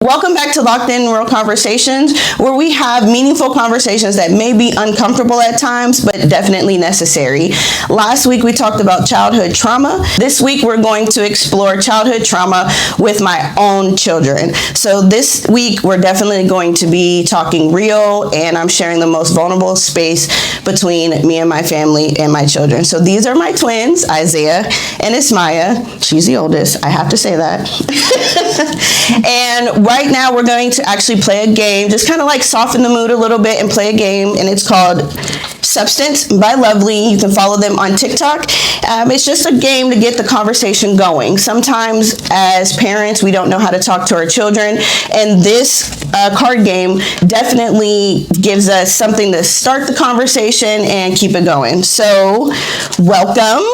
Welcome back to Locked In Real Conversations, where we have meaningful conversations that may be uncomfortable at times, but definitely necessary. Last week, we talked about childhood trauma. This week, we're going to explore childhood trauma with my own children. So this week, we're definitely going to be talking real, and I'm sharing the most vulnerable space between me and my family and my children. So these are my twins, Isaiah and Ismaya. She's the oldest, I have to say that. And right now we're going to actually play a game, just kind of like soften the mood a little bit and play a game, and it's called Substance by Lovely. You can follow them on TikTok. It's just a game to get the conversation going. Sometimes as parents, we don't know how to talk to our children, and this card game definitely gives us something to start the conversation and keep it going. So welcome,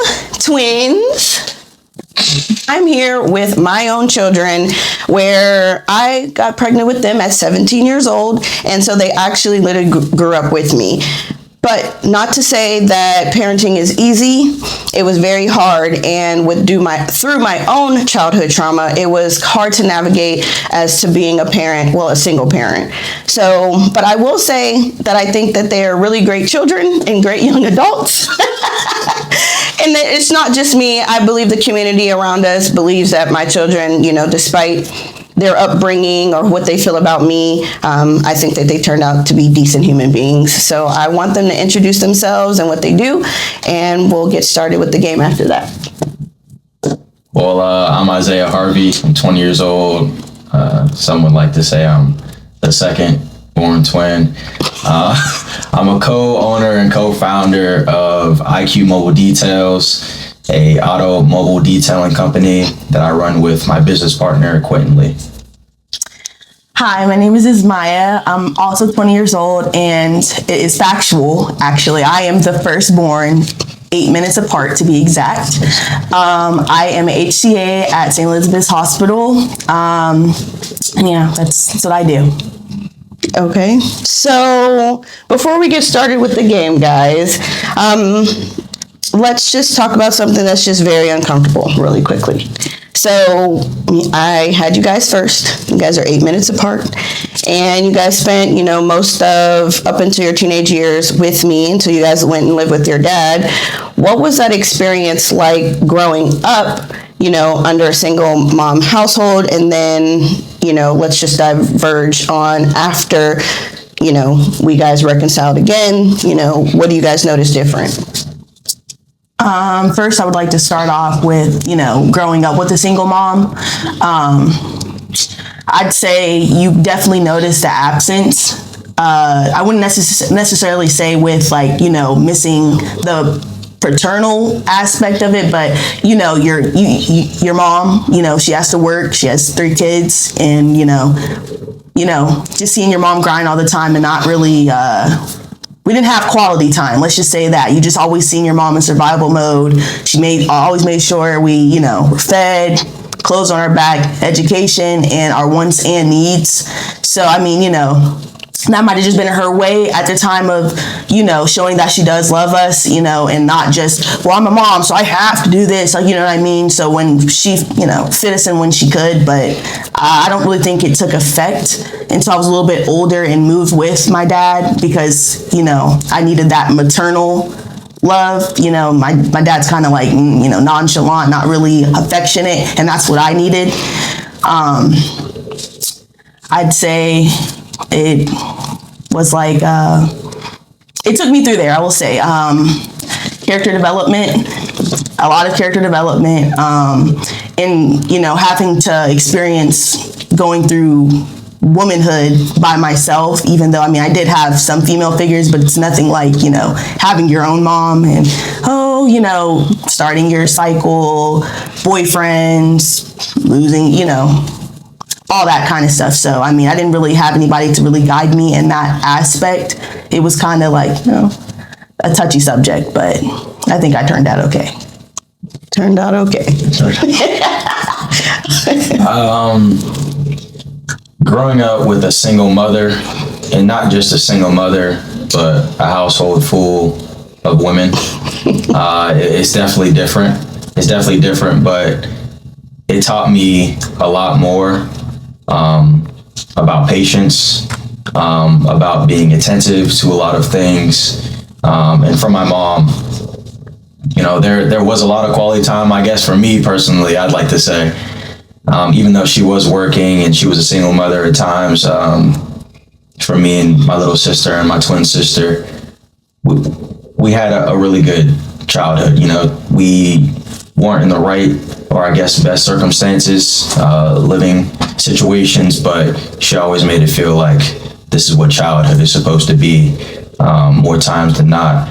twins. I'm here with my own children, where I got pregnant with them at 17 years old, and so they actually literally grew up with me. But not to say that parenting is easy. It was very hard, and through my own childhood trauma, it was hard to navigate as to being a parent, well, a single parent. So, but I will say that I think that they are really great children and great young adults. And it's not just me. I believe the community around us believes that my children, despite their upbringing or what they feel about me, I think that they turned out to be decent human beings. So I want them to introduce themselves and what they do, and we'll get started with the game after that. Well, I'm Isaiah Harvey. I'm 20 years old. Some would like to say I'm the second born twin. I'm a co-owner and co-founder of IQ Mobile Details, a automobile detailing company that I run with my business partner, Quentin Lee. Hi, my name is Ismaya. I'm also 20 years old, and it is factual, actually. I am the firstborn, 8 minutes apart to be exact. I am a HCA at St. Elizabeth's Hospital. And yeah, that's what I do. Okay, so before we get started with the game, guys, let's just talk about something that's just very uncomfortable really quickly. So I had you guys first. You guys are 8 minutes apart, and you guys spent, most of up into your teenage years with me until you guys went and lived with your dad. What was that experience like growing up, under a single mom household? And then, let's just diverge on after, we guys reconciled again. What do you guys notice different? First, I would like to start off with, growing up with a single mom. I'd say you definitely notice the absence. I wouldn't necessarily say with missing the paternal aspect of it, but your mom, she has to work, she has 3 kids, and just seeing your mom grind all the time and not really we didn't have quality time, let's just say that. You just always seen your mom in survival mode. She always made sure we were fed, clothes on our back, education, and our wants and needs. So that might have just been her way at the time of, showing that she does love us, and not just, well, I'm a mom, so I have to do this, you know what I mean? So when she, fit us in when she could, but I don't really think it took effect until I was a little bit older and moved with my dad, because, I needed that maternal love. My dad's kind of like, nonchalant, not really affectionate, and that's what I needed. I'd say it was like, it took me through there, I will say. Character development, a lot of character development, and, having to experience going through womanhood by myself, even though, I did have some female figures, but it's nothing like, having your own mom and, starting your cycle, boyfriends, losing, all that kind of stuff. So, I didn't really have anybody to really guide me in that aspect. It was kind of like, a touchy subject, but I think I turned out okay. Turned out okay. Growing up with a single mother, and not just a single mother, but a household full of women, it's definitely different. It's definitely different, but it taught me a lot more about patience, about being attentive to a lot of things. And from my mom, there was a lot of quality time, I guess, for me personally, I'd like to say. Even though she was working and she was a single mother at times, for me and my little sister and my twin sister, we had a really good childhood. We weren't in the right, or I guess best circumstances, living situations, but she always made it feel like this is what childhood is supposed to be, more times than not.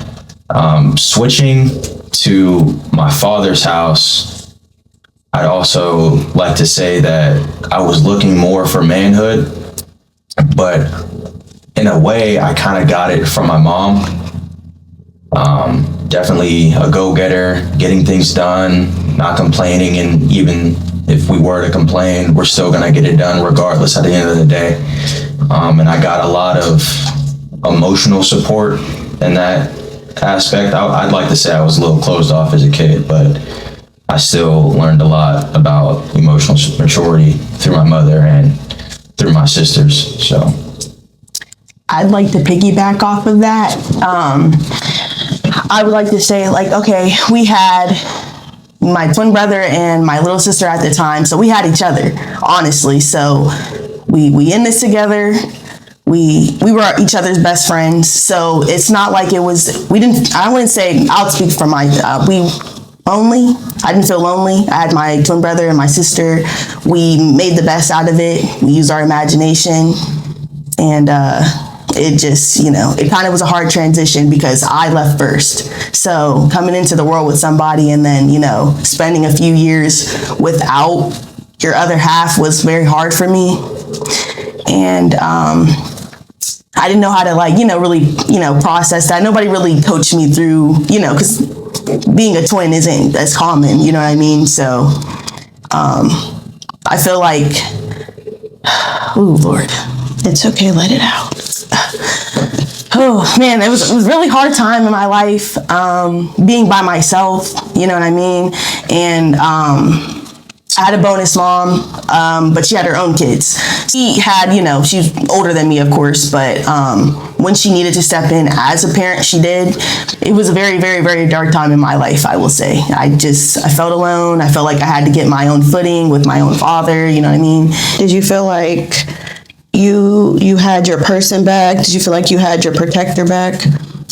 Switching to my father's house, I'd also like to say that I was looking more for manhood, but in a way, I kind of got it from my mom. Definitely a go-getter, getting things done, not complaining, and even if we were to complain, we're still gonna get it done regardless at the end of the day. And I got a lot of emotional support in that aspect. I'd like to say I was a little closed off as a kid, but I still learned a lot about emotional maturity through my mother and through my sisters. So I'd like to piggyback off of that. I would like to say, okay, we had my twin brother and my little sister at the time, so we had each other, honestly. So we in this together. We were each other's best friends. So it's not like I wouldn't say, I'll speak for I didn't feel lonely. I had my twin brother and my sister. We made the best out of it. We used our imagination, and it just, it kind of was a hard transition because I left first. So coming into the world with somebody and then, spending a few years without your other half was very hard for me. And I didn't know how to really, process that. Nobody really coached me through, because being a twin isn't as common, you know what I mean? So I feel like, oh Lord, it's okay, let it out. Oh man, it was a really hard time in my life, being by myself, you know what I mean? And I had a bonus mom, but she had her own kids. She's older than me, of course, but when she needed to step in as a parent, she did. It was a very, very, very dark time in my life, I will say. I felt alone. I felt like I had to get my own footing with my own father, you know what I mean? Did you feel like you had your person back? Did you feel like you had your protector back?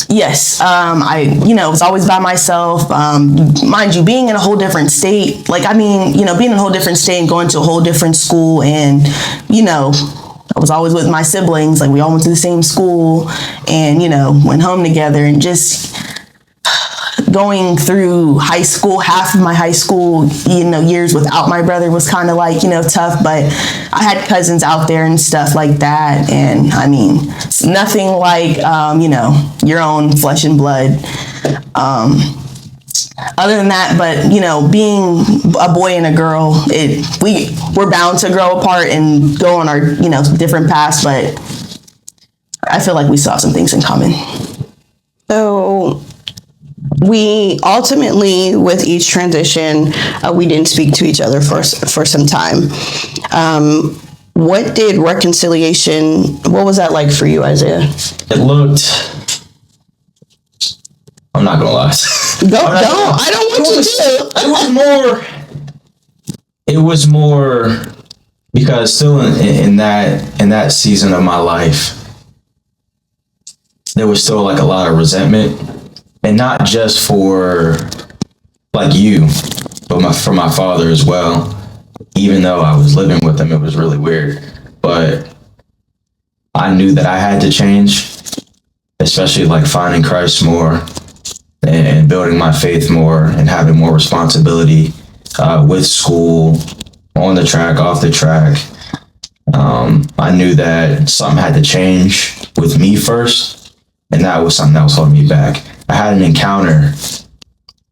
Yes. I was always by myself. Mind you, being in a whole different state, being in a whole different state and going to a whole different school, and, I was always with my siblings. We all went to the same school and, went home together, and just going through high school, half of my high school, years without my brother was kind of tough, but I had cousins out there and stuff like that. And it's nothing like, your own flesh and blood. Other than that, but, being a boy and a girl, we're bound to grow apart and go on our, different paths, but I feel like we still have some things in common. So we ultimately, with each transition, we didn't speak to each other for some time. What did reconciliation, what was that like for you, Isaiah? it looked, I'm not gonna lie. I don't want you to. It was more because still in that season of my life, there was still a lot of resentment, and not just for you, but for my father as well. Even though I was living with him, it was really weird, but I knew that I had to change, especially finding Christ more and building my faith more and having more responsibility with school, on the track, off the track. I knew that something had to change with me first, and that was something that was holding me back. I had an encounter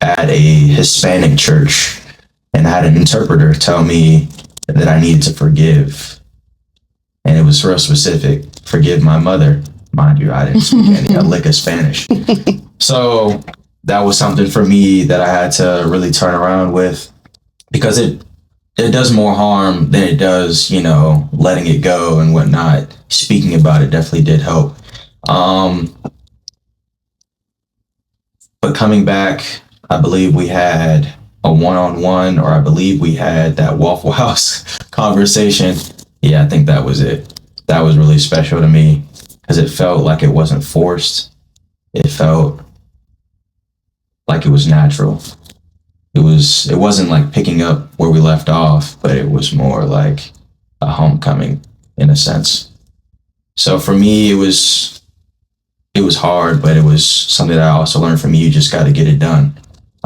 at a Hispanic church, and I had an interpreter tell me that I needed to forgive. And it was real specific. Forgive my mother. Mind you, I didn't speak any lick of Spanish. So that was something for me that I had to really turn around with, because it does more harm than it does, letting it go and whatnot. Speaking about it definitely did help. But coming back, I believe we had a one-on-one, or I believe we had that Waffle House conversation. Yeah, I think that was it. That was really special to me because it felt like it wasn't forced. It felt like it was natural. It wasn't like picking up where we left off, but it was more like a homecoming in a sense. So for me, it was hard, but it was something that I also learned from you. You just got to get it done,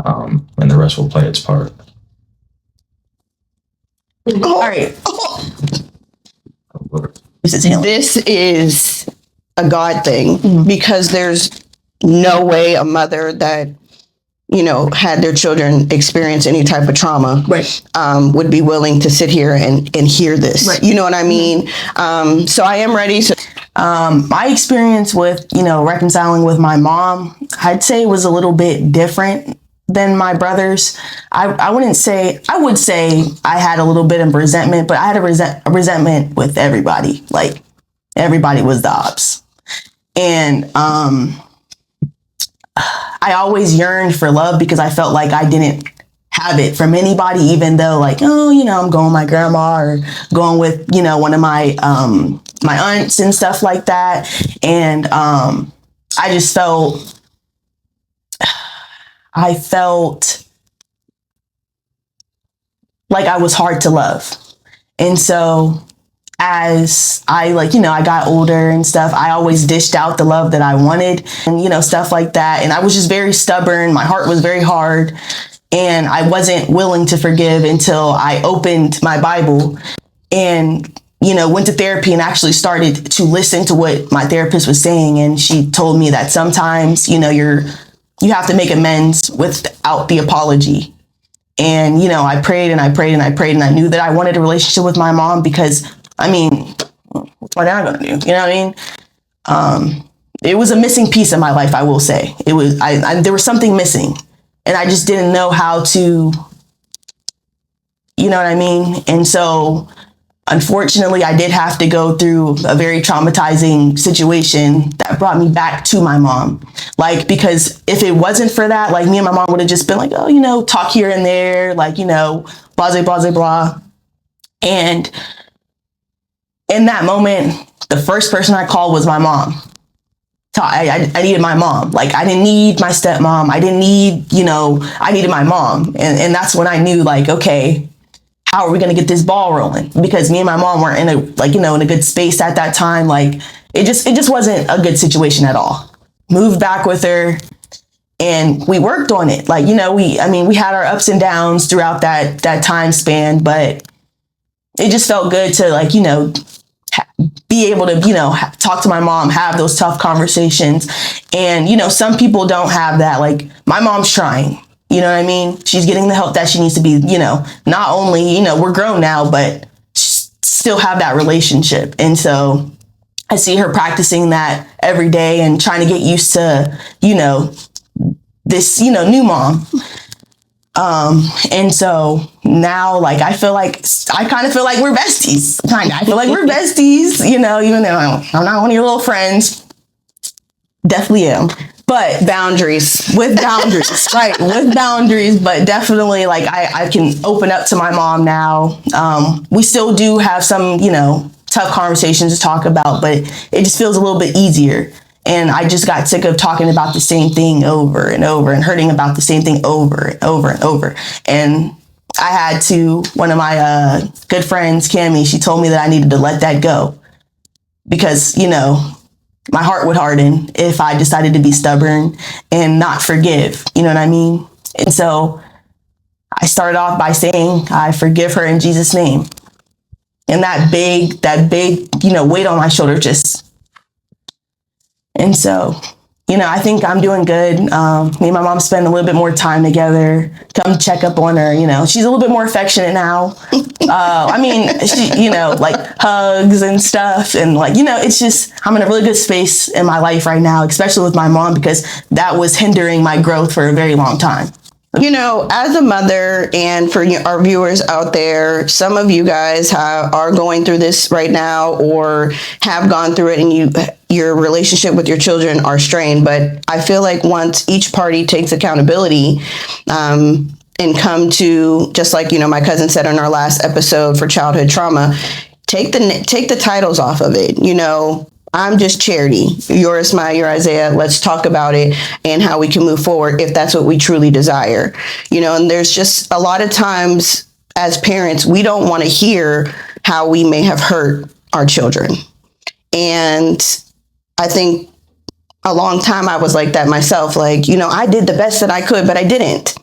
and the rest will play its part. All right. This is a God thing because there's no way a mother that had their children experience any type of trauma, Right. Would be willing to sit here and hear this. Right. You know what I mean? So I am ready. So My experience with, reconciling with my mom, I'd say was a little bit different than my brother's. I would say I had a little bit of resentment, but I had a resentment with everybody. Like everybody was the ops. And I always yearned for love because I felt like I didn't have it from anybody, even though I'm going with my grandma or going with, one of my aunts and stuff like that. And I just felt like I was hard to love. And so as I I got older and stuff, I always dished out the love that I wanted and, stuff like that. And I was just very stubborn. My heart was very hard and I wasn't willing to forgive until I opened my Bible and, went to therapy and actually started to listen to what my therapist was saying. And she told me that sometimes, you have to make amends without the apology. And, I prayed and I prayed and I prayed and I knew that I wanted a relationship with my mom because what's my dad gonna do? You know what I mean? It was a missing piece in my life, I will say. It was, there was something missing and I just didn't know how to, you know what I mean? And so, unfortunately, I did have to go through a very traumatizing situation that brought me back to my mom. Because if it wasn't for that, me and my mom would have just been like, oh, talk here and there, blah, blah, blah, blah. And in that moment, the first person I called was my mom. I needed my mom. I didn't need my stepmom. I didn't need, I needed my mom. And that's when I knew, okay, how are we going to get this ball rolling? Because me and my mom weren't in in a good space at that time. It just wasn't a good situation at all. Moved back with her and we worked on it. We had our ups and downs throughout that time span, but it just felt good to be able to, talk to my mom, have those tough conversations. And, some people don't have that. My mom's trying. You know what I mean? She's getting the help that she needs to be, not only, we're grown now, but still have that relationship. And so I see her practicing that every day and trying to get used to, this, new mom. And so now, I kind of feel like we're besties. I feel like we're besties, even though I'm not one of your little friends. Definitely am. But boundaries. With boundaries, right? With boundaries, but definitely I can open up to my mom now. We still do have some, tough conversations to talk about, but it just feels a little bit easier. And I just got sick of talking about the same thing over and over and hurting about the same thing over and over and over. And I had to, one of my good friends, Cammie, she told me that I needed to let that go because, my heart would harden if I decided to be stubborn and not forgive. You know what I mean? And so I started off by saying, I forgive her in Jesus' name. And that big, weight on my shoulder and so, I think I'm doing good. Me and my mom spend a little bit more time together, come check up on her. She's a little bit more affectionate now. She, hugs and stuff. And it's just, I'm in a really good space in my life right now, especially with my mom, because that was hindering my growth for a very long time. You know, as a mother, and for our viewers out there, some of you guys are going through this right now, or have gone through it, and your relationship with your children are strained. But I feel like once each party takes accountability, and come to, just like, you know, my cousin said on our last episode for childhood trauma, take the titles off of it. You know, I'm just Charity. You're Ismail, you're Isaiah. Let's talk about it and how we can move forward if that's what we truly desire. You know, and there's just a lot of times as parents, we don't want to hear how we may have hurt our children. And I think a long time I was like that myself. Like, you know, I did the best that I could, but I didn't.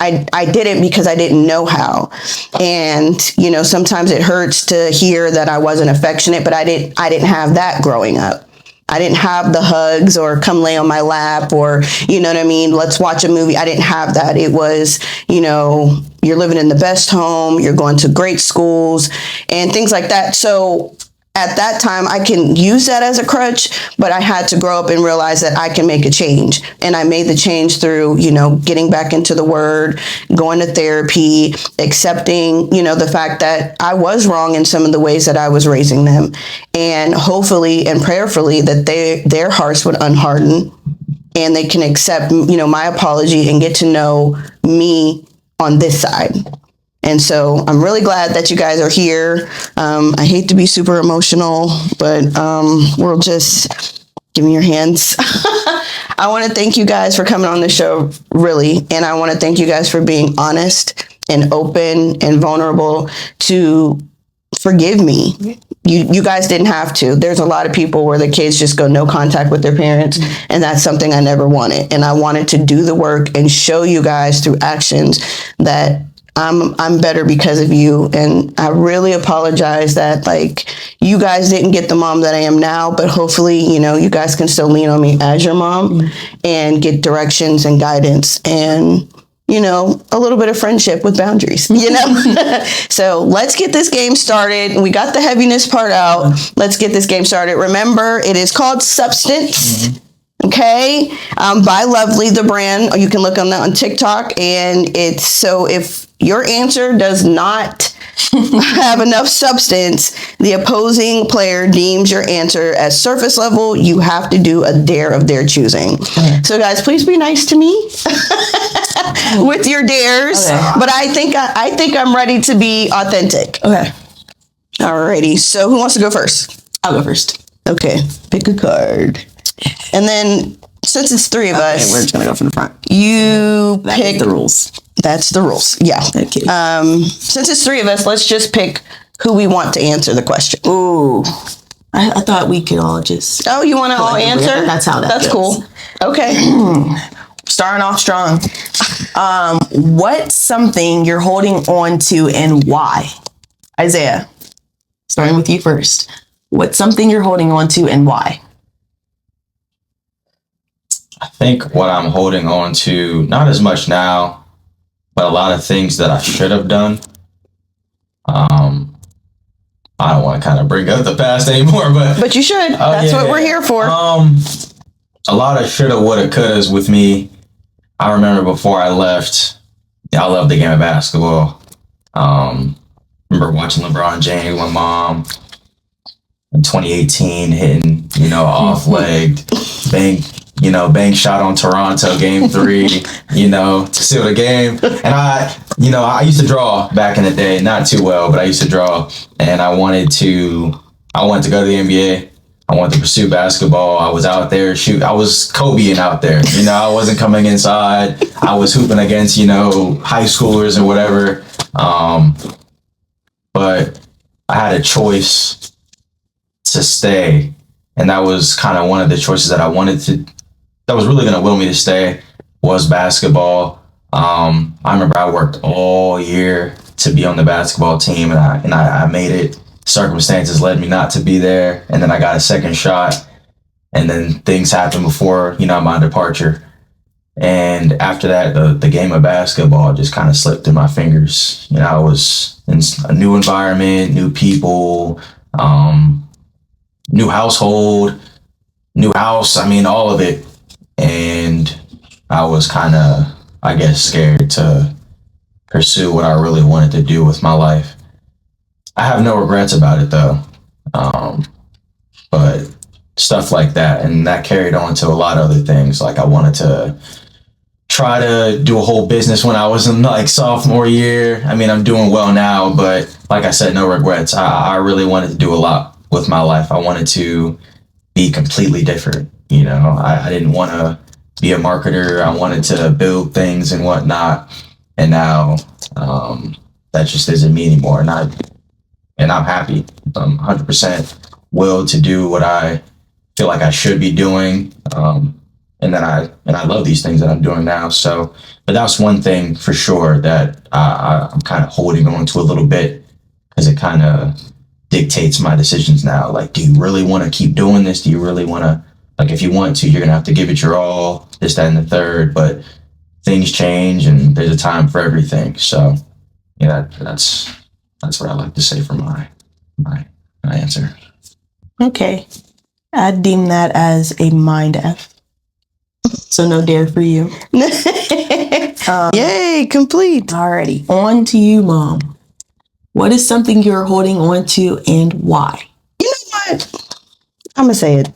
I did it because I didn't know how. And, you know, sometimes it hurts to hear that I wasn't affectionate, but I didn't have that growing up. I didn't have the hugs or come lay on my lap or, you know what I mean, let's watch a movie. I didn't have that. It was, you know, you're living in the best home, you're going to great schools and things like that. So at that time, I can use that as a crutch, but I had to grow up and realize that I can make a change. And I made the change through, you know, getting back into the word, going to therapy, accepting, you know, the fact that I was wrong in some of the ways that I was raising them. And hopefully and prayerfully that their hearts would unharden and they can accept, you know, my apology and get to know me on this side. And so I'm really glad that you guys are here. I hate to be super emotional, but we'll just give me your hands. I want to thank you guys for coming on the show, really. And I want to thank you guys for being honest and open and vulnerable to forgive me. You guys didn't have to. There's a lot of people where the kids just go no contact with their parents. And that's something I never wanted. And I wanted to do the work and show you guys through actions that I'm better because of you. And I really apologize that like you guys didn't get the mom that I am now, but hopefully, you know, you guys can still lean on me as your mom and get directions and guidance and, you know, a little bit of friendship with boundaries, you know? So let's get this game started. We got the heaviness part out. Let's get this game started. Remember, it is called Substance. Mm-hmm. Okay. By Lovely, the brand. You can look on that on TikTok. And it's so if your answer does not have enough substance, the opposing player deems your answer as surface level. You have to do a dare of their choosing. Okay. So guys, please be nice to me with your dares. Okay. But I think I'm ready to be authentic. Okay. Alrighty. So who wants to go first? I'll go first. Okay. Pick a card. And then since it's three of us, we're just gonna go from the front. You pick the rules. That's the rules. Yeah. Okay. Since it's three of us, let's just pick who we want to answer the question. Ooh. I thought we could all just. Oh, you want to all answer? That's how that That's goes. Cool. Okay. Starting off strong. What's something you're holding on to and why? Isaiah, starting with you first. What's something you're holding on to and why? I think what I'm holding on to, not as much now, but a lot of things that I should have done. I don't want to kind of bring up the past anymore, but you should. That's what we're here for. A lot of shoulda, woulda, couldas with me. I remember before I left, I loved the game of basketball. Remember watching LeBron James, my mom in 2018 hitting, off-legged, bank shot on Toronto game 3, to seal the game. And I used to draw back in the day, not too well, but I used to draw, and I wanted to go to the NBA. I wanted to pursue basketball. I was out there I was Kobeing out there. I wasn't coming inside. I was hooping against, high schoolers or whatever. But I had a choice to stay. And that was kind of one of the choices that that was really going to will me to stay, was basketball. I remember I worked all year to be on the basketball team, and I made it. Circumstances led me not to be there, and then I got a second shot, and then things happened before my departure. And after that, the game of basketball just kind of slipped through my fingers. I was in a new environment, new people, new household, new house. I mean, all of it. And I was kind of I guess, scared to pursue what I really wanted to do with my life. I have no regrets about it though. But stuff like that, and that carried on to a lot of other things. Like I wanted to try to do a whole business when I was in like sophomore year. I mean, I'm doing well now, but like I said, no regrets. I really wanted to do a lot with my life. I wanted to be completely different. You know, I didn't want to be a marketer. I wanted to build things and whatnot. And now that just isn't me anymore. And I'm happy. I'm 100% willed to do what I feel like I should be doing. And I love these things that I'm doing now. So, but that's one thing for sure that I'm kind of holding on to a little bit because it kind of dictates my decisions now. Like, do you really want to keep doing this? Do you really want to, like, if you want to, you're going to have to give it your all, this, that, and the third, but things change and there's a time for everything. So yeah, that's what I like to say for my answer. Okay. I deem that as a mind F. So no dare for you. Yay, complete. Alrighty. On to you, Mom. What is something you're holding on to and why? You know what? I'm going to say it.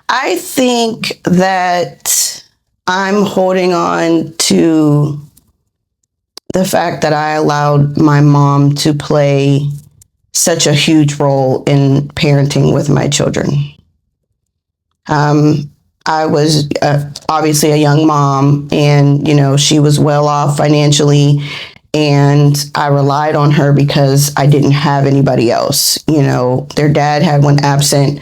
I think that I'm holding on to the fact that I allowed my mom to play such a huge role in parenting with my children. I was obviously a young mom, and, you know, she was well off financially, and I relied on her because I didn't have anybody else. You know, their dad went absent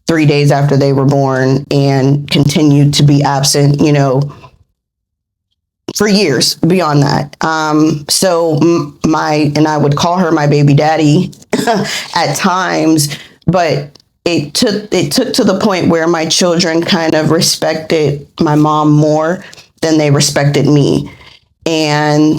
3 days after they were born and continued to be absent, you know, for years beyond that. And I would call her my baby daddy at times, but it took to the point where my children kind of respected my mom more than they respected me. And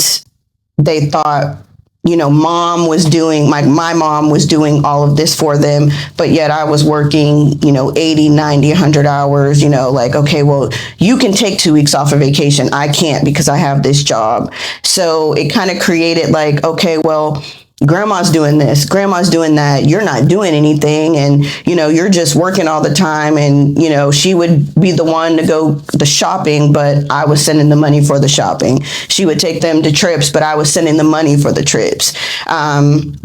they thought, you know, my mom was doing all of this for them, but yet I was working, you know, 80, 90, 100 hours, you know, like, okay, well, you can take 2 weeks off of vacation. I can't because I have this job. So it kind of created like, okay, well, grandma's doing this, grandma's doing that, you're not doing anything, and, you know, you're just working all the time. And, you know, she would be the one to go the shopping, but I was sending the money for the shopping. She would take them to trips, but I was sending the money for the trips,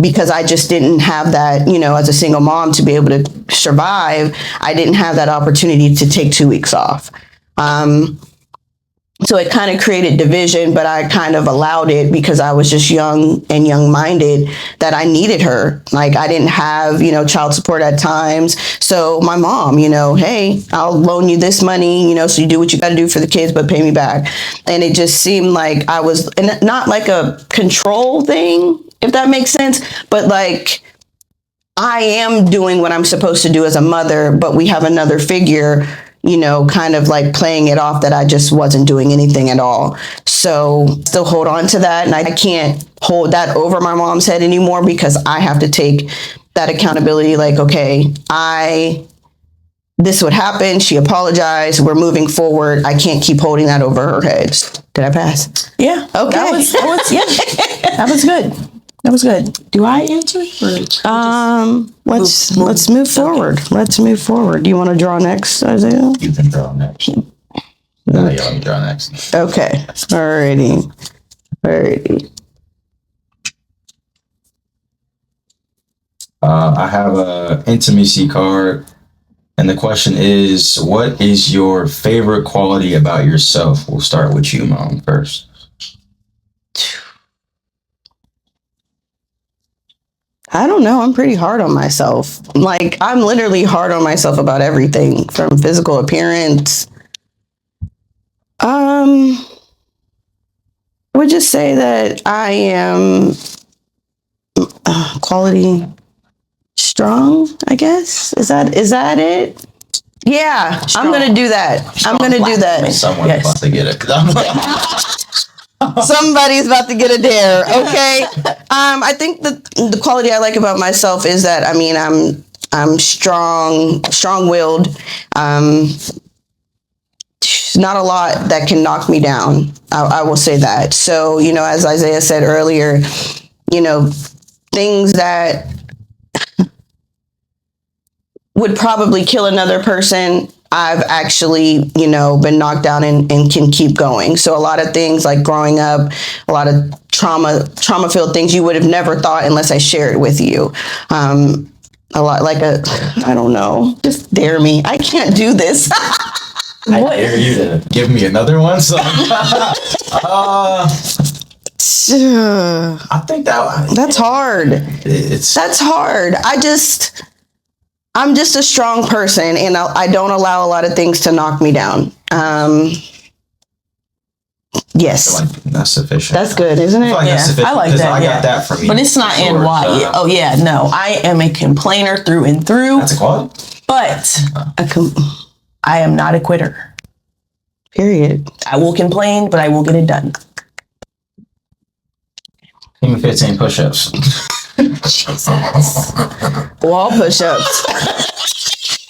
because I just didn't have that, you know, as a single mom to be able to survive. I didn't have that opportunity to take 2 weeks off. So it kind of created division, but I kind of allowed it because I was just young and young-minded that I needed her. Like, I didn't have, you know, child support at times. So my mom, you know, hey, I'll loan you this money, you know, so you do what you got to do for the kids, but pay me back. And it just seemed like I was, and not like a control thing, if that makes sense, but like, I am doing what I'm supposed to do as a mother, but we have another figure, you know, kind of like playing it off that I just wasn't doing anything at all. So still hold on to that. And I can't hold that over my mom's head anymore because I have to take that accountability. Like, okay, this would happen. She apologized. We're moving forward. I can't keep holding that over her head. Did I pass? Yeah. Okay. That was good. That was good. Do I answer? Let's move forward. Okay. Let's move forward. Do you want to draw next, Isaiah? You can draw next. No, you want me to draw next. Okay. Alrighty. I have a intimacy card, and the question is, what is your favorite quality about yourself? We'll start with you, Mom, first. I don't know. I'm pretty hard on myself. Like, I'm literally hard on myself about everything from physical appearance. I would just say that I am quality strong, I guess. Is that it? Yeah, strong. I'm going to do that. Strong. I'm going to do that. Someone's about to get it. I'm like, somebody's about to get a dare. Okay. I think the quality I like about myself is that, I mean, I'm strong-willed. There's not a lot that can knock me down. I will say that. So, you know, as Isaiah said earlier, you know, things that would probably kill another person, I've actually, you know, been knocked down and can keep going. So a lot of things like growing up, a lot of trauma-filled things you would have never thought unless I share it with you. A lot like I don't know, just dare me. I can't do this. I dare you to give me another one. So, I think That's hard. That's hard. I'm just a strong person, and I don't allow a lot of things to knock me down. Yes. like that's sufficient. That's good, isn't it? I feel like that's sufficient I like 'cause that. I got that from you. But it's not for and sure, why. so- Oh yeah, no. I am a complainer through and through, That's a quality. but I I am not a quitter. period. I will complain, but I will get it done. Give me 15 push-ups. Wall push-ups.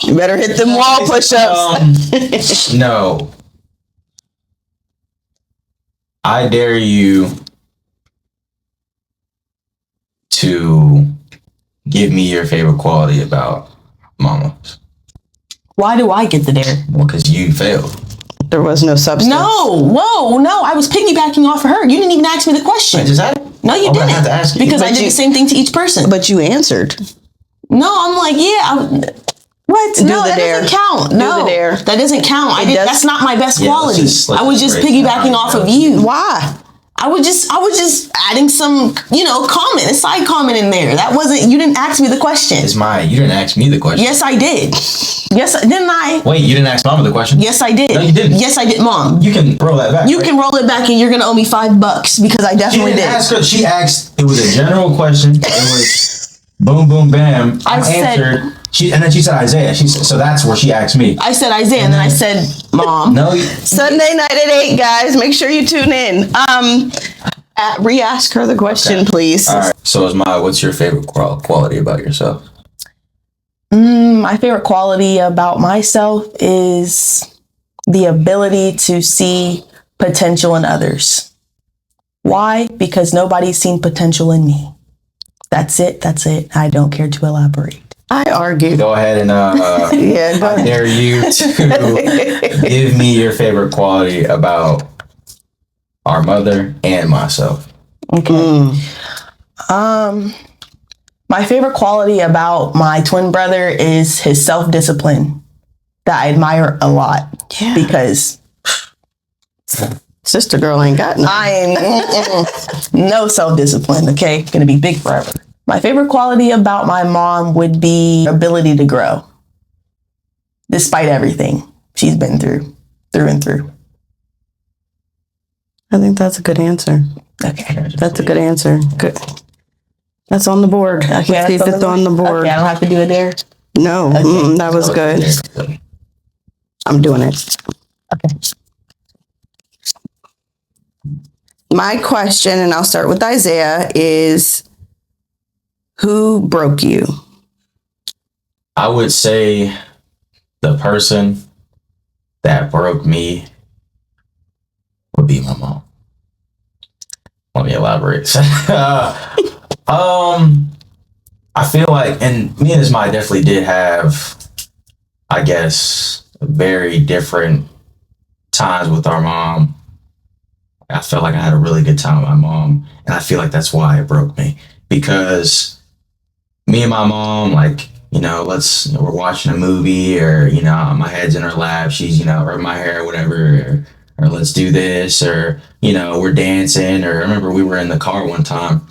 You better hit them wall push-ups. No. I dare you to give me your favorite quality about Mama. Why do I get the dare? Well, because you failed. There was no substance. No, whoa, no. I was piggybacking off of her. You didn't even ask me the question. I just had it. No, you I'm gonna didn't. have to ask you. Because I But did you- the same thing to each person. But you answered. No, I'm like, yeah. What? Do No, the that dare. doesn't count. Do No, the dare. that doesn't count. does- That's not my best Yeah, let's quality. just I was just break it piggybacking down. off of you. Why? I was just adding some, comment, a side comment in there. That wasn't. You didn't ask me the question. You didn't ask me the question. Yes, I did. Yes, didn't I? Wait, you didn't ask Mama the question? Yes, I did. No, you didn't. Yes, I did, Mom. You can roll that back. You right? can roll it back, and you're gonna owe me $5 because I She definitely didn't did. ask her. She asked. It was a general question. It was boom, boom, bam. I said- answered. And then she said Isaiah. She said, so that's where she asked me. I said Isaiah, and then I said Mom. No, Sunday night at 8, guys. Make sure you tune in. Re-ask her the question, please. all right. So what's your favorite quality about yourself? My favorite quality about myself is the ability to see potential in others. Why? Because nobody's seen potential in me. That's it. That's it. I don't care to elaborate. I argued. Go ahead and Yeah, go I ahead. dare you to give me your favorite quality about our mother and myself. My favorite quality about my twin brother is his self-discipline that I admire a lot. Yeah. Because Sister girl ain't got none. I am no self-discipline, okay? Gonna be big forever. My favorite quality about my mom would be ability to grow. Despite everything she's been through and through. I think that's a good answer. Okay. That's a good answer. Good. That's on the board. Let's see if it's on the board. Okay, I don't have to do it there. No, that was good. I'm doing it. Okay. My question, and I'll start with Isaiah, is who broke you? I would say the person that broke me would be my mom. Let me elaborate. I feel like, and me and his mom definitely did have, I guess, very different times with our mom. I felt like I had a really good time with my mom, and I feel like that's why it broke me, because me and my mom, like, we're watching a movie, or, my head's in her lap, she's, rubbing my hair or whatever, or let's do this, or, we're dancing, or I remember we were in the car one time,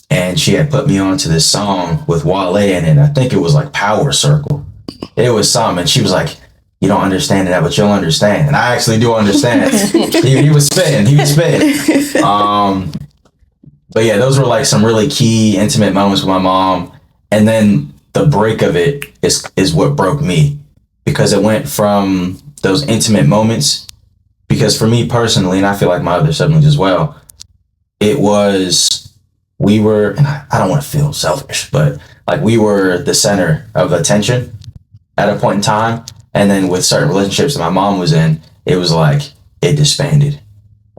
and she had put me on to this song with Wale in it. I think it was like Power Circle. It was something, and she was like, you don't understand that, but you'll understand. And I actually do understand. he was spitting. But yeah, those were like some really key, intimate moments with my mom. And then the break of it is what broke me, because it went from those intimate moments, because for me personally, and I feel like my other siblings as well, it was, we were, and I don't want to feel selfish, but like we were the center of attention at a point in time. And then with certain relationships that my mom was in, it was like it disbanded,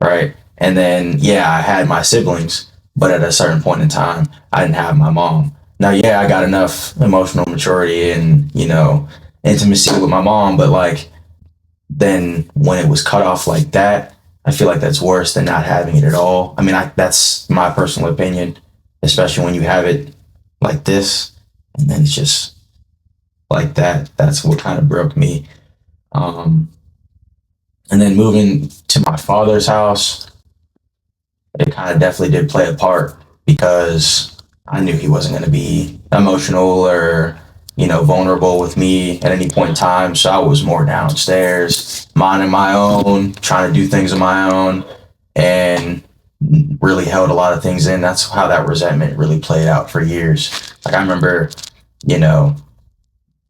right? And then, yeah, I had my siblings, but at a certain point in time, I didn't have my mom. Now, yeah, I got enough emotional maturity and, intimacy with my mom, but like, then when it was cut off like that, I feel like that's worse than not having it at all. I mean, that's my personal opinion, especially when you have it like this, and then it's just like that. That's what kind of broke me. And then moving to my father's house, it kind of definitely did play a part because I knew he wasn't going to be emotional or, vulnerable with me at any point in time. So I was more downstairs, minding my own, trying to do things on my own, and really held a lot of things in. That's how that resentment really played out for years. Like I remember,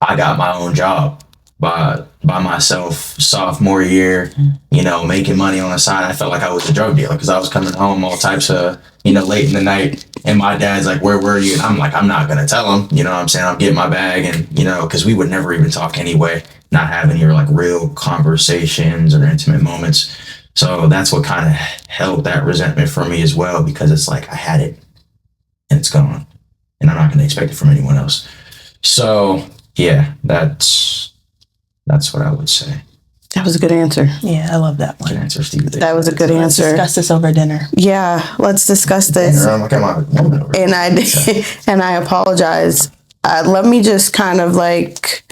I got my own job by myself sophomore year, making money on the side. I felt like I was a drug dealer because I was coming home all types of, late in the night. And my dad's like, where were you? And I'm like, I'm not going to tell him, you know what I'm saying? I'll get my bag and, because we would never even talk anyway, not have any like real conversations or intimate moments. So that's what kind of held that resentment for me as well, because it's like I had it and it's gone and I'm not going to expect it from anyone else. So yeah, that's what I would say. That was a good answer. Yeah, I love that one. Good answer, Steve. That was a good Let's answer. discuss this over dinner. Yeah, let's discuss this. I'm like, And I apologize. Let me just kind of like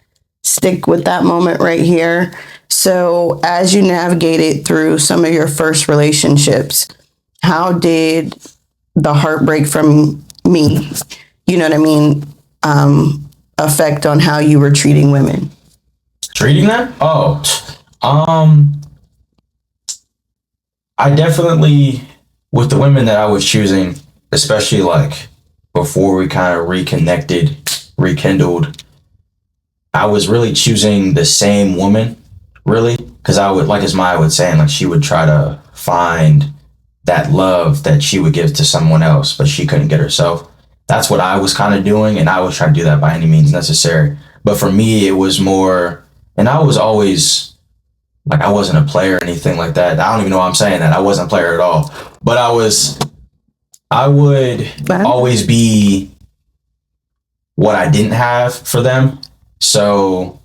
stick with that moment right here. So as you navigated through some of your first relationships, how did the heartbreak from me, you know what I mean, affect on how you were treating women? Treating them? Oh, I definitely, with the women that I was choosing, especially like before we kind of rekindled, I was really choosing the same woman, really, because I would, like as Maya was saying, like she would try to find that love that she would give to someone else, but she couldn't get herself. That's what I was kind of doing, and I was trying to do that by any means necessary. But for me, it was more, and I was always, like I wasn't a player or anything like that. I don't even know why I'm saying that. I wasn't a player at all. But I would always be what I didn't have for them. So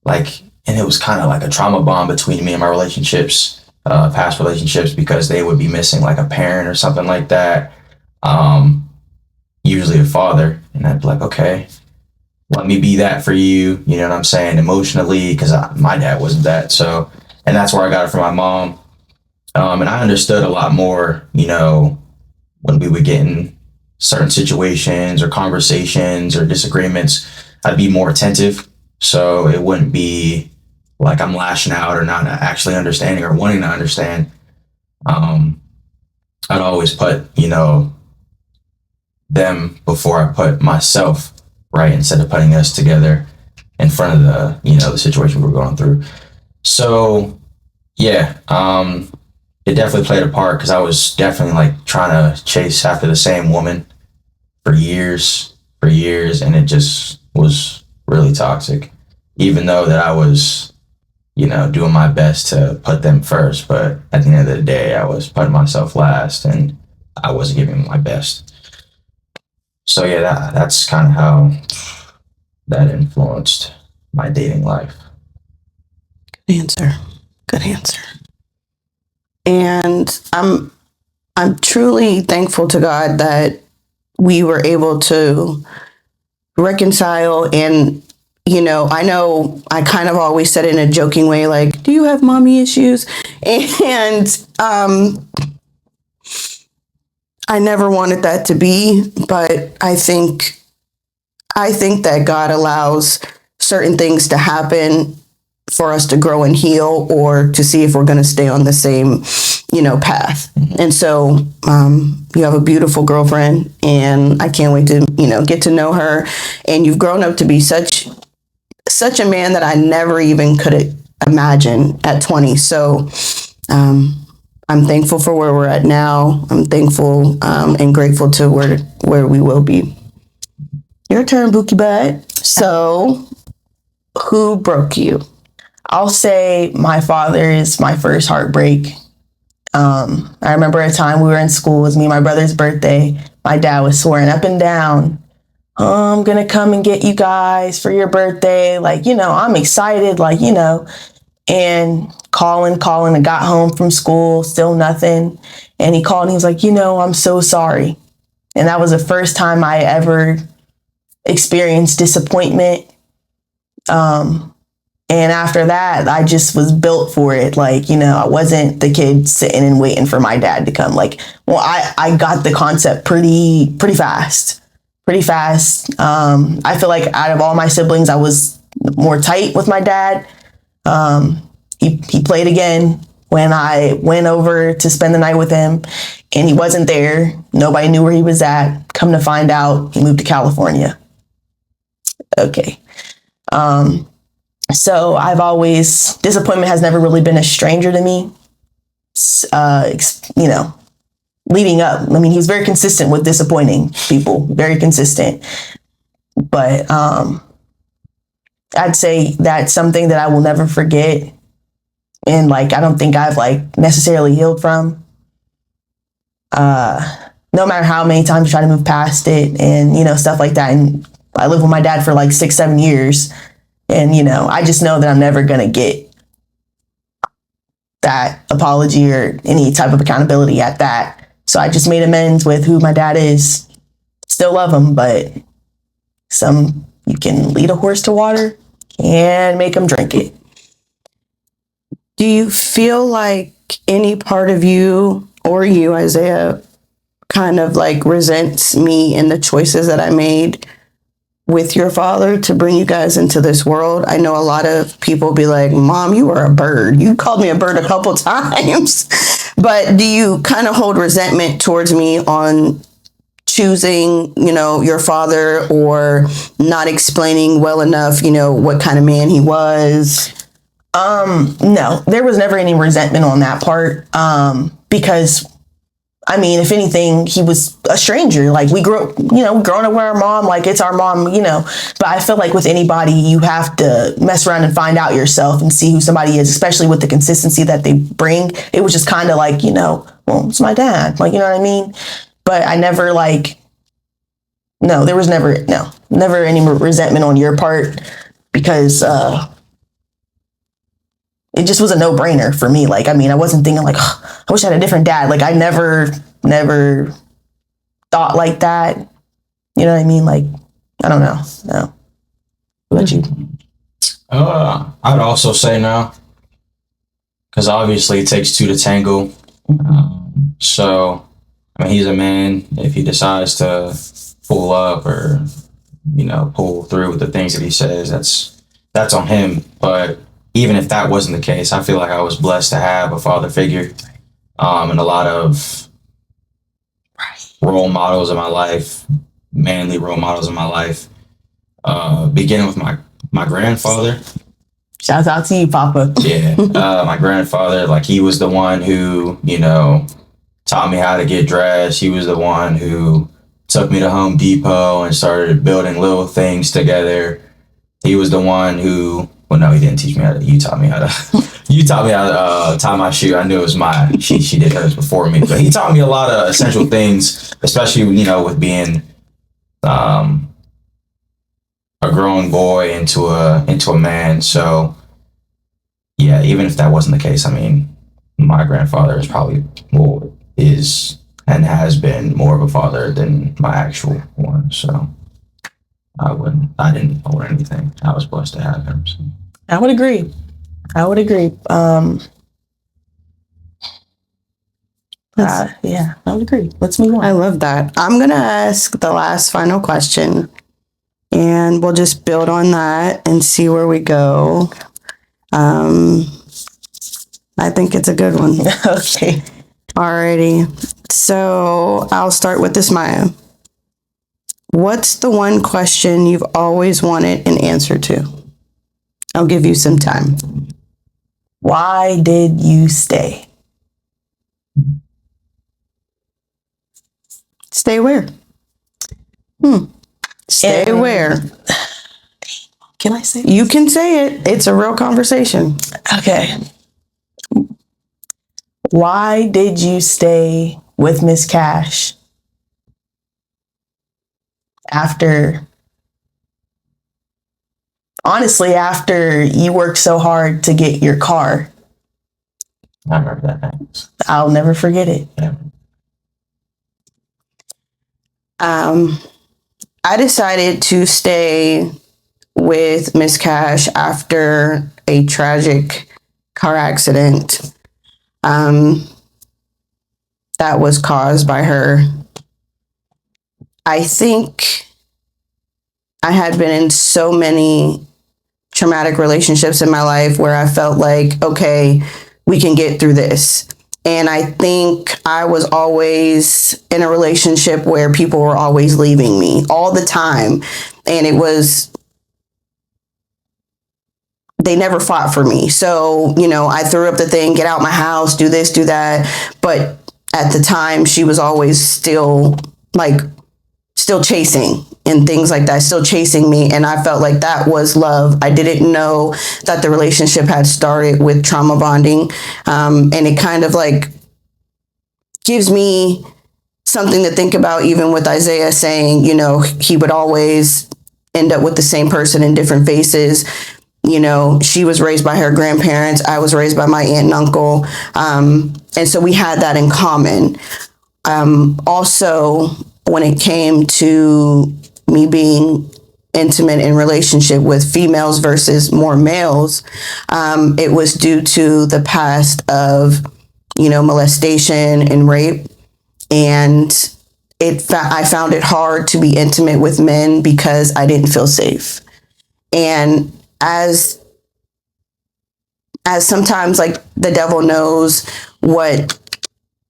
like, and it was kind of like a trauma bond between me and my relationships, past relationships, because they would be missing like a parent or something like that. Usually a father. And I'd be like, okay, let me be that for you. You know what I'm saying? Emotionally, because my dad wasn't that. So, and that's where I got it from my mom. And I understood a lot more, when we would get in certain situations or conversations or disagreements, I'd be more attentive. So it wouldn't be like I'm lashing out or not actually understanding or wanting to understand. I'd always put, them before I put myself, right, instead of putting us together in front of the situation we're going through. So yeah, it definitely played a part because I was definitely like trying to chase after the same woman for years, and it just was really toxic, even though that I was, doing my best to put them first. But at the end of the day, I was putting myself last and I wasn't giving my best. So yeah, that's kind of how that influenced my dating life. Good answer. And I'm truly thankful to God that we were able to reconcile. And I know I kind of always said it in a joking way, like, do you have mommy issues? And I never wanted that to be, but I think that God allows certain things to happen for us to grow and heal, or to see if we're going to stay on the same, path. And so you have a beautiful girlfriend, and I can't wait to, get to know her. And you've grown up to be such a man that I never even could imagine at 20. So I'm thankful for where we're at now. I'm thankful and grateful to where we will be. Your turn, Bookie Bud. So, who broke you? I'll say my father is my first heartbreak. I remember a time we were in school. It was me and my brother's birthday. My dad was swearing up and down, "Oh, I'm going to come and get you guys for your birthday." Like, I'm excited, like, and calling. I got home from school, still nothing. And he called and he was like, "I'm so sorry." And that was the first time I ever experienced disappointment. And after that, I just was built for it. Like, I wasn't the kid sitting and waiting for my dad to come. Like, well, I got the concept pretty fast. Pretty fast. I feel like out of all my siblings, I was more tight with my dad. He played again when I went over to spend the night with him, and he wasn't there. Nobody knew where he was at. Come to find out, he moved to California. Okay. So disappointment has never really been a stranger to me. Leading up, I mean, he was very consistent with disappointing people, very consistent. But I'd say that's something that I will never forget. And I don't think I've necessarily healed from. No matter how many times I try to move past it and, stuff like that. And I lived with my dad for 6-7 years. And, I just know that I'm never going to get that apology or any type of accountability at that. So I just made amends with who my dad is. Still love him, but you can lead a horse to water and make him drink it. Do you feel like any part of you or you, Isaiah, kind of resents me and the choices that I made with your father to bring you guys into this world? I know a lot of people be like, "Mom, you are a bird. You called me a bird a couple times." But do you kind of hold resentment towards me on choosing, your father, or not explaining well enough, what kind of man he was? No, there was never any resentment on that part. Because if anything, he was a stranger. We grew up, growing up with our mom, it's our mom, but I feel like with anybody, you have to mess around and find out yourself and see who somebody is, especially with the consistency that they bring. It was just kind of well, it's my dad. You know what I mean? But I never no, there was never any resentment on your part, because, it just was a no-brainer for me. I wasn't thinking I wish I had a different dad. I never thought like that. You know what I mean? I don't know. No. What about you? I'd also say no, because obviously it takes two to tango. So, he's a man. If he decides to pull up or, pull through with the things that he says, that's on him. But even if that wasn't the case, I feel like I was blessed to have a father figure, and a lot of role models in my life, manly role models in my life, beginning with my grandfather. Shouts out to you, Papa. Yeah, my grandfather, he was the one who, taught me how to get dressed. He was the one who took me to Home Depot and started building little things together. He was the one who, well, no, he didn't teach me how to. You taught me how to tie my shoe. I knew it was mine. She did hers before me, but he taught me a lot of essential things, especially with being a growing boy into a man. So yeah, even if that wasn't the case, my grandfather is probably is and has been more of a father than my actual one. So I didn't owe anything. I was blessed to have him. So. I would agree. Yeah, I would agree. Let's move on. I love that. I'm going to ask the last final question, and we'll just build on that and see where we go. I think it's a good one. Okay. Alrighty. So I'll start with this, Maya. What's the one question you've always wanted an answer to? I'll give you some time. Why did you stay? Stay where? Stay where? Can I say You can say it. It's a real conversation. Okay. Why did you stay with Miss Cash after you worked so hard to get your car? I remember that night. I'll never forget it. Yeah. I decided to stay with Miss Cash after a tragic car accident that was caused by her. I think I had been in so many traumatic relationships in my life where I felt like, okay, we can get through this. And I think I was always in a relationship where people were always leaving me all the time. And they never fought for me. So, I threw up the thing, get out my house, do this, do that. But at the time, she was always still chasing and things like that, still chasing me. And I felt like that was love. I didn't know that the relationship had started with trauma bonding. And it kind of gives me something to think about, even with Isaiah saying, he would always end up with the same person in different faces. She was raised by her grandparents. I was raised by my aunt and uncle. And so we had that in common. Also, when it came to me being intimate in relationship with females versus more males, it was due to the past of, molestation and rape. And I found it hard to be intimate with men because I didn't feel safe. And as sometimes the devil knows what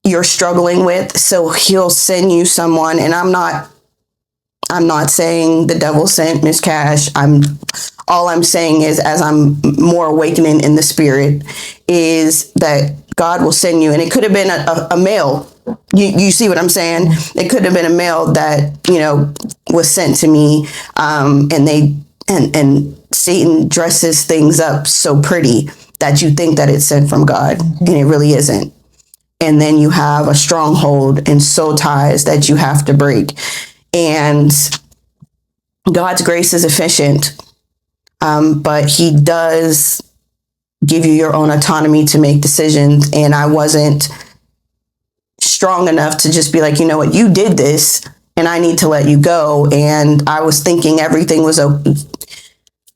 you're struggling with, so he'll send you someone. And I'm not saying the devil sent Miss Cash. All I'm saying is, as I'm more awakening in the spirit, is that God will send you. And it could have been a male. You see what I'm saying? It could have been a male that, was sent to me. And Satan dresses things up so pretty that you think that it's sent from God, and it really isn't. And then you have a stronghold and soul ties that you have to break. And God's grace is efficient, but he does give you your own autonomy to make decisions. And I wasn't strong enough to just be like, you know what, you did this and I need to let you go. And I was thinking everything was okay.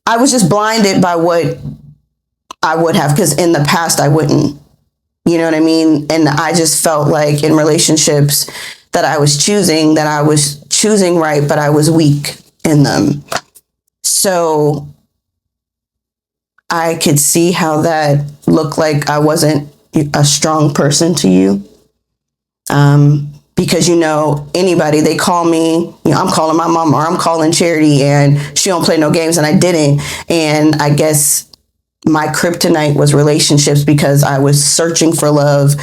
I was just blinded by what I would have, because in the past I wouldn't. You know what I mean? And I just felt like in relationships that I was choosing right, but I was weak in them. So I could see how that looked like I wasn't a strong person to you. Because, anybody, they call me, I'm calling my mom or I'm calling Charity and she don't play no games, and I didn't. And I guess my kryptonite was relationships because I was searching for love,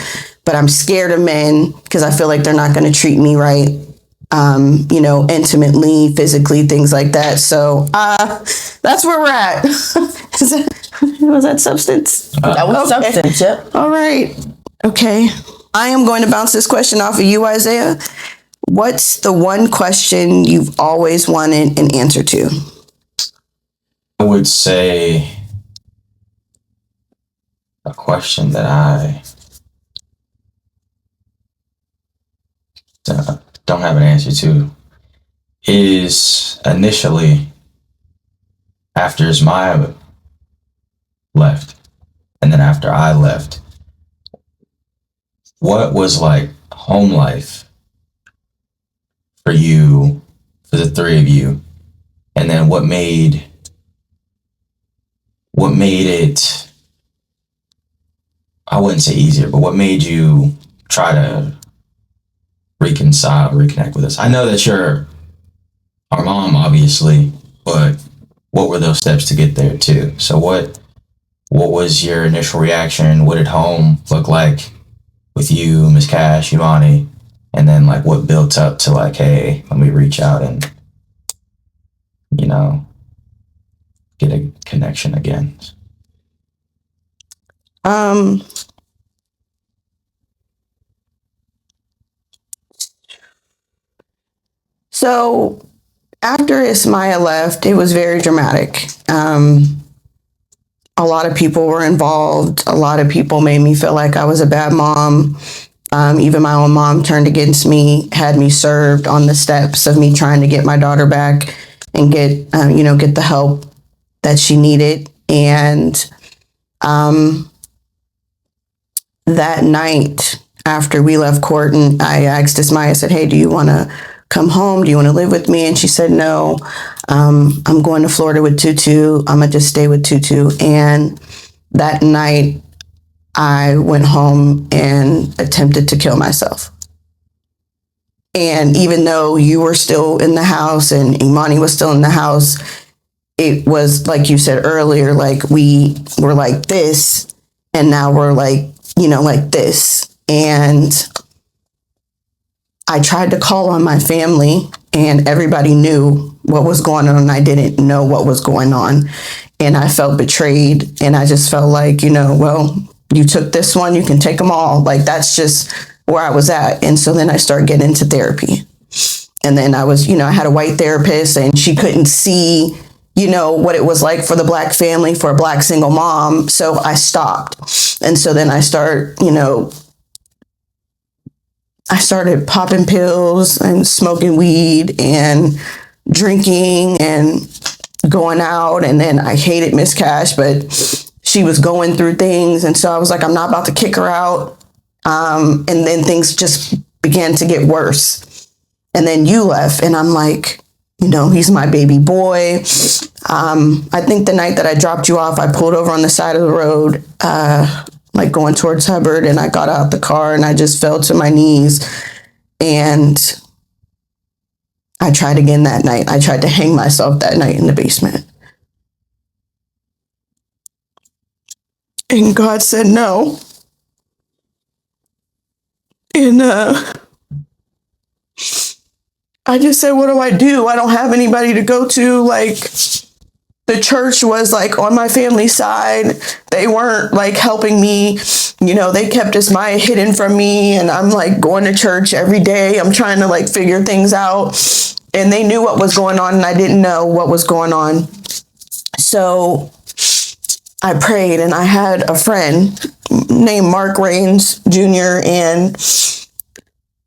but I'm scared of men because I feel like they're not going to treat me right, intimately, physically, things like that. So that's where we're at. Was that substance? That was Okay. substance, yep. All right. Okay. I am going to bounce this question off of you, Isaiah. What's the one question you've always wanted an answer to? I would say a question that I don't have an answer to is, initially, after Ismaiah left, and then after I left, what was home life for you, for the three of you? And then what made it, I wouldn't say easier, but what made you try to reconnect with us? I know that you're our mom, obviously, but what were those steps to get there too? So what was your initial reaction? What did home look like with you, Miss Cash, Imani, and then what built up to hey, let me reach out and get a connection again. So after Ismaya left, it was very dramatic. A lot of people were involved. A lot of people made me feel like I was a bad mom. Even my own mom turned against me, had me served on the steps of me trying to get my daughter back and get the help that she needed. And that night after we left court, and I asked Ismaya, I said, hey, do you want to come home? Do you want to live with me? And she said, no, I'm going to Florida with Tutu. I'm going to just stay with Tutu. And that night, I went home and attempted to kill myself. And even though you were still in the house and Imani was still in the house, it was like you said earlier, like we were like this, and now we're like, like this. And I tried to call on my family, and everybody knew what was going on, and I didn't know what was going on. And I felt betrayed, and I just felt like, well, you took this one, you can take them all. Like, that's just where I was at. And so then I started getting into therapy. And then I was, I had a white therapist, and she couldn't see, what it was like for the Black family, for a Black single mom. So I stopped. And so then I started popping pills and smoking weed and drinking and going out. And then I hated Miss Cash, but she was going through things. And so I was like, I'm not about to kick her out. And then things just began to get worse. And then you left, and I'm like, he's my baby boy. I think the night that I dropped you off, I pulled over on the side of the road, like going towards Hubbard, and I got out the car and I just fell to my knees. And I tried again that night. I tried to hang myself that night in the basement. And God said no. And I just said, what do I do? I don't have anybody to go to. Like, the church was like on my family's side. They weren't like helping me. They kept Ismaya hidden from me, and I'm like going to church every day. I'm trying to like figure things out, and they knew what was going on, and I didn't know what was going on. So I prayed, and I had a friend named Mark Rains Jr., and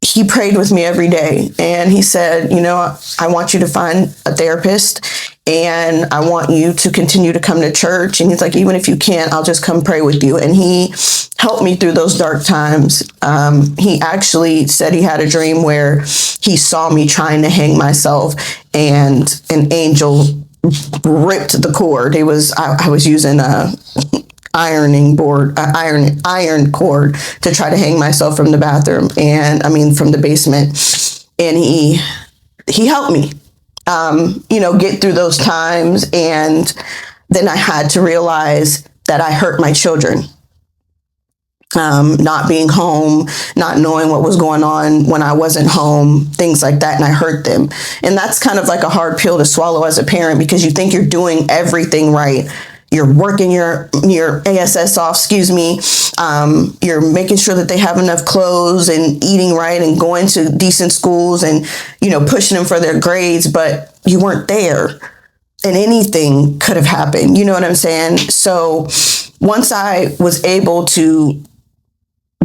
he prayed with me every day. And he said, I want you to find a therapist, and I want you to continue to come to church. And he's like, even if you can't, I'll just come pray with you. And he helped me through those dark times. He actually said he had a dream where he saw me trying to hang myself, and an angel ripped the cord. I was using a ironing board, iron cord to try to hang myself from the bathroom, from the basement. And he helped me, get through those times. And then I had to realize that I hurt my children. Not being home, not knowing what was going on when I wasn't home, things like that. And I hurt them. And that's kind of like a hard pill to swallow as a parent, because you think you're doing everything right. You're working your ASS off, you're making sure that they have enough clothes and eating right and going to decent schools and, pushing them for their grades, but you weren't there, and anything could have happened. You know what I'm saying? So once I was able to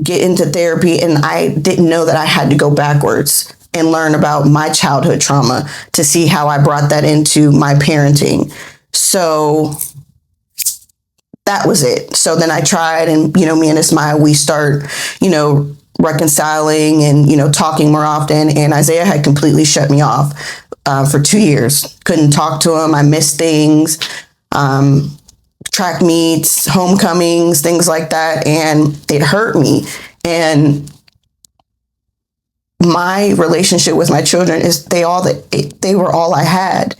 get into therapy, and I didn't know that I had to go backwards and learn about my childhood trauma to see how I brought that into my parenting. So that was it. So then I tried, and, me and Ismaya, we start, reconciling and, talking more often. And Isaiah had completely shut me off for 2 years. Couldn't talk to him. I missed things, track meets, homecomings, things like that. And it hurt me. And my relationship with my children they were all I had.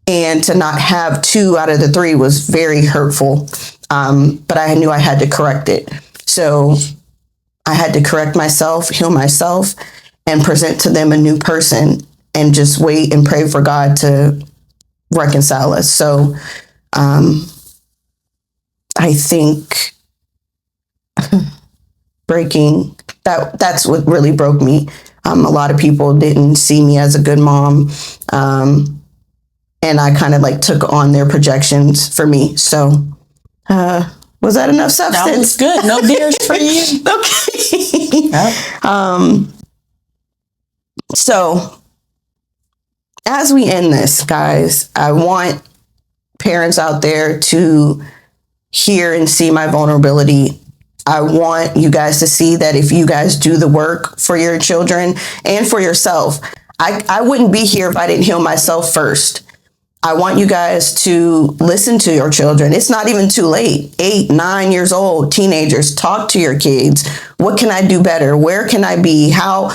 And to not have 2 out of the 3 was very hurtful. But I knew I had to correct it. So I had to correct myself, heal myself, and present to them a new person, and just wait and pray for God to reconcile us. So I think breaking that's what really broke me. A lot of people didn't see me as a good mom. And I kind of like took on their projections for me. So, was that enough substance? That was good. No beers for you. Okay. Yep. So, as we end this, guys, I want parents out there to hear and see my vulnerability. I want you guys to see that if you guys do the work for your children and for yourself, I wouldn't be here if I didn't heal myself first. I want you guys to listen to your children. It's not even too late. 8, 9 years old, teenagers, talk to your kids. What can I do better? Where can I be? How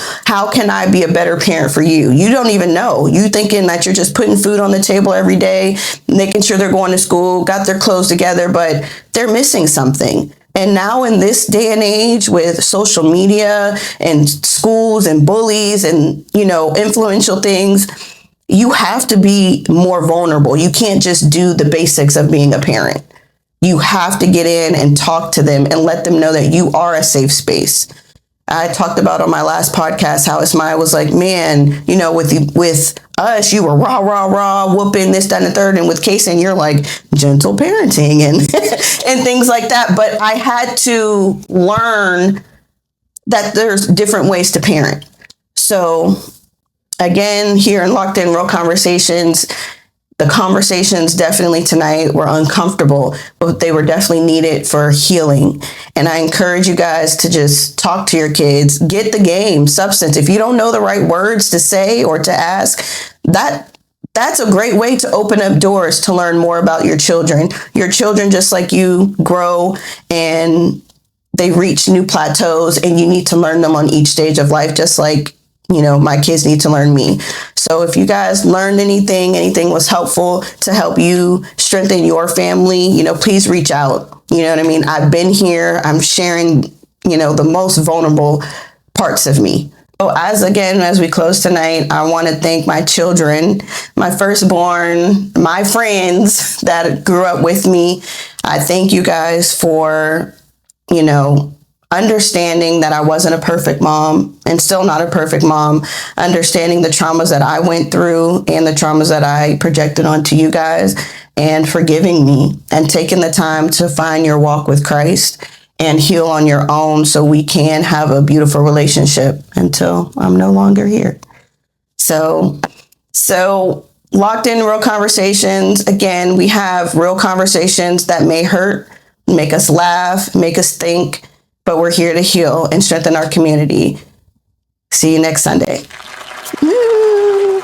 can I be a better parent for you? You don't even know. You thinking that you're just putting food on the table every day, making sure they're going to school, got their clothes together, but they're missing something. And now in this day and age with social media and schools and bullies and, influential things, you have to be more vulnerable. You can't just do the basics of being a parent. You have to get in and talk to them and let them know that you are a safe space. I talked about on my last podcast how Ismaya was like, man, with us, you were rah, whooping this, that, and the third. And with Kason, you're like gentle parenting and, and things like that. But I had to learn that there's different ways to parent. So again, here in Locked In Real Conversations, the conversations definitely tonight were uncomfortable, but they were definitely needed for healing. And I encourage you guys to just talk to your kids, get the game, substance. If you don't know the right words to say or to ask, that's a great way to open up doors to learn more about your children. Your children, just like you, grow and they reach new plateaus, and you need to learn them on each stage of life, just like my kids need to learn me. So if you guys learned anything was helpful to help you strengthen your family, please reach out. You know what I mean? I've been here. I'm sharing, the most vulnerable parts of me. So as we close tonight, I want to thank my children, my firstborn, my friends that grew up with me. I thank you guys for, understanding that I wasn't a perfect mom and still not a perfect mom, understanding the traumas that I went through and the traumas that I projected onto you guys, and forgiving me and taking the time to find your walk with Christ and heal on your own so we can have a beautiful relationship until I'm no longer here. So Locked In Real Conversations. Again, we have real conversations that may hurt, make us laugh, make us think, but we're here to heal and strengthen our community. See you next Sunday. Woo!